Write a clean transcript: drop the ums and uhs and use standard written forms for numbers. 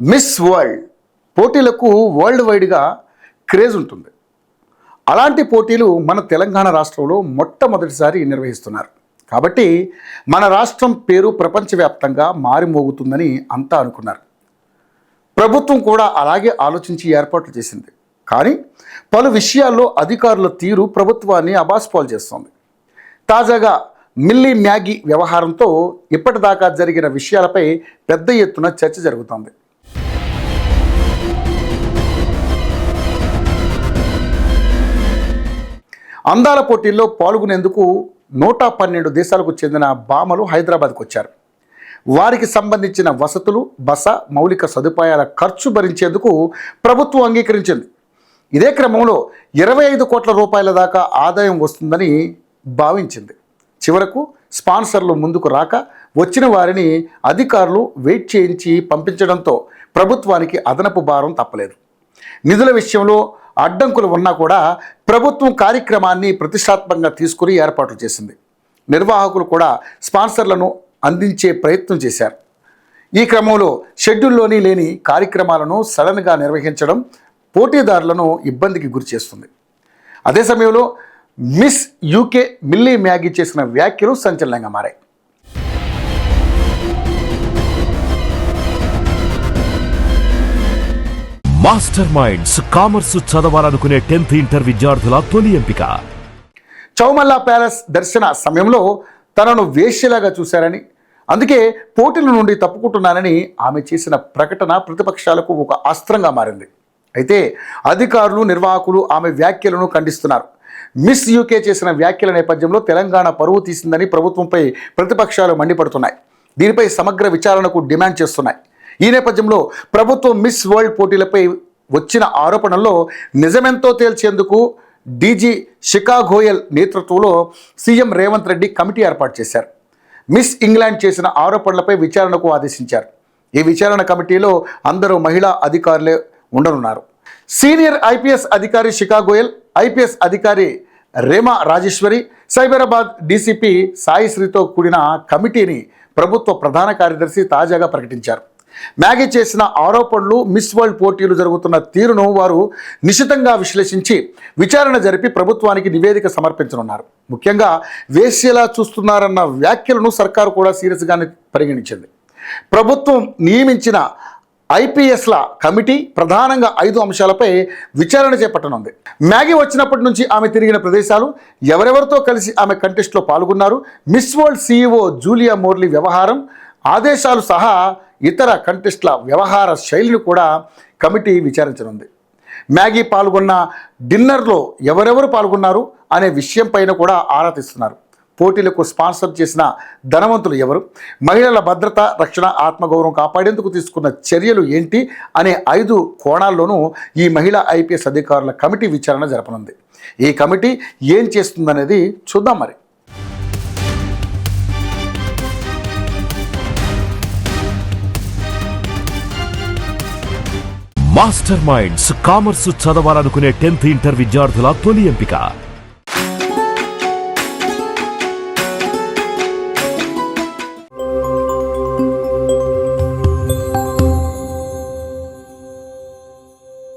Miss world పోటీలకు world వైడ్గా craze ఉంటుంది. అలాంటి పోటీలు మన తెలంగాణ రాష్ట్రంలో మొట్టమొదటిసారి నిర్వహిస్తున్నారు. కాబట్టి మన రాష్ట్రం పేరు ప్రపంచవ్యాప్తంగా మారిమోగుతుందని అంతా అనుకున్నారు. ప్రభుత్వం కూడా అలాగే ఆలోచించి ఏర్పాట్లు చేసింది. కానీ పలు విషయాల్లో అధికారుల తీరు ప్రభుత్వాన్ని అబాస్పాలు చేస్తోంది. తాజాగా మిల్లీ మ్యాగీ వ్యవహారంతో ఇప్పటిదాకా జరిగిన విషయాలపై పెద్ద ఎత్తున చర్చ జరుగుతోంది. అందాల పోటీల్లో పాల్గొనేందుకు 112 దేశాలకు చెందిన భామలు హైదరాబాద్కు వచ్చారు. వారికి సంబంధించిన వసతులు, బస, మౌలిక సదుపాయాల ఖర్చు భరించేందుకు ప్రభుత్వం అంగీకరించింది. ఇదే క్రమంలో 25 కోట్ల రూపాయల దాకా ఆదాయం వస్తుందని భావించింది. చివరకు స్పాన్సర్లు ముందుకు రాక వచ్చిన వారిని అధికారులు వెయిట్ చేయించి పంపించడంతో ప్రభుత్వానికి అదనపు భారం తప్పలేదు. నిధుల విషయంలో అడ్డంకులు ఉన్నా కూడా ప్రభుత్వం కార్యక్రమాన్ని ప్రతిష్టాత్మకంగా తీసుకుని ఏర్పాట్లు చేసింది. నిర్వాహకులు కూడా స్పాన్సర్లను అందించే ప్రయత్నం చేశారు. ఈ క్రమంలో షెడ్యూల్లోని లేని కార్యక్రమాలను సడన్గా నిర్వహించడం పోటీదారులను ఇబ్బందికి గురి చేస్తుంది. అదే సమయంలో మిస్ యూకే మిల్లీ మ్యాగీ చేసిన వ్యాఖ్యలు సంచలనంగా మారాయి. మాస్టర్ మైండ్స్ కామర్స్ చదవాలనుకునే 10th ఇంటర్ విద్యార్థుల తొలి ఎంపిక. చౌమల్లా ప్యాలెస్ దర్శన సమయంలో తనను వేశ్యలాగా చూశారని, అందుకే పోటీల నుండి తప్పుకుంటున్నానని ఆమె చేసిన ప్రకటన ప్రతిపక్షాలకు ఒక అస్త్రంగా మారింది. అయితే అధికారులు, నిర్వాహకులు ఆమె వ్యాఖ్యలను ఖండిస్తున్నారు. మిస్ యూకే చేసిన వ్యాఖ్యల నేపథ్యంలో తెలంగాణ పరువు తీసిందని ప్రభుత్వంపై ప్రతిపక్షాలు మండిపడుతున్నాయి. దీనిపై సమగ్ర విచారణకు డిమాండ్ చేస్తున్నాయి. ఈ నేపథ్యంలో ప్రభుత్వం మిస్ వరల్డ్ పోటీలపై వచ్చిన ఆరోపణల్లో నిజమెంతో తేల్చేందుకు డీజీ శిఖా గోయల్ నేతృత్వంలో సీఎం రేవంత్ రెడ్డి కమిటీ ఏర్పాటు చేశారు. మిస్ ఇంగ్లాండ్ చేసిన ఆరోపణలపై విచారణకు ఆదేశించారు. ఈ విచారణ కమిటీలో అందరూ మహిళా అధికారులే ఉండనున్నారు. సీనియర్ ఐపీఎస్ అధికారి శిఖా గోయల్, ఐపీఎస్ అధికారి రేమా రాజేశ్వరి, సైబరాబాద్ డీసీపీ సాయిశ్రీతో కూడిన కమిటీని ప్రభుత్వ ప్రధాన కార్యదర్శి తాజాగా ప్రకటించారు. మ్యాగీ చేసిన ఆరోపణలు, మిస్ వరల్డ్ పోటీలు జరుగుతున్న తీరును వారు నిశితంగా విశ్లేషించి విచారణ జరిపి ప్రభుత్వానికి నివేదిక సమర్పించనున్నారు. ముఖ్యంగా వేశ్యలా చూస్తున్నారన్న వ్యాఖ్యలను సర్కారు కూడా సీరియస్గానే పరిగణించింది. ప్రభుత్వం నియమించిన ఐపీఎస్ల కమిటీ ప్రధానంగా 5 అంశాలపై విచారణ చేపట్టనుంది. మ్యాగీ వచ్చినప్పటి నుంచి ఆమె తిరిగిన ప్రదేశాలు, ఎవరెవరితో కలిసి ఆమె కంటెస్ట్లో పాల్గొన్నారు, మిస్ వరల్డ్ సీఈఓ జూలియా మోర్లీ వ్యవహారం, ఆదేశాలు సహా ఇతర కంటెస్ట్ల వ్యవహార శైలిని కూడా కమిటీ విచారించనుంది. మ్యాగీ పాల్గొన్న డిన్నర్లో ఎవరెవరు పాల్గొన్నారు అనే విషయం పైన కూడా ఆరా తీస్తున్నారు. పోటీలకు స్పాన్సర్ చేసిన ధనవంతులు ఎవరు, మహిళల భద్రత, రక్షణ, ఆత్మగౌరవం కాపాడేందుకు తీసుకున్న చర్యలు ఏంటి అనే 5 కోణాల్లోనూ ఈ మహిళా ఐపీఎస్ అధికారుల కమిటీ విచారణ జరపనుంది. ఈ కమిటీ ఏం చేస్తుందనేది చూద్దాం. మరి మాస్టర్ మైండ్స్ కామర్స్ చదవాలనుకునే 10th ఇంటర్ విద్యార్థుల తొలి ఎంపిక.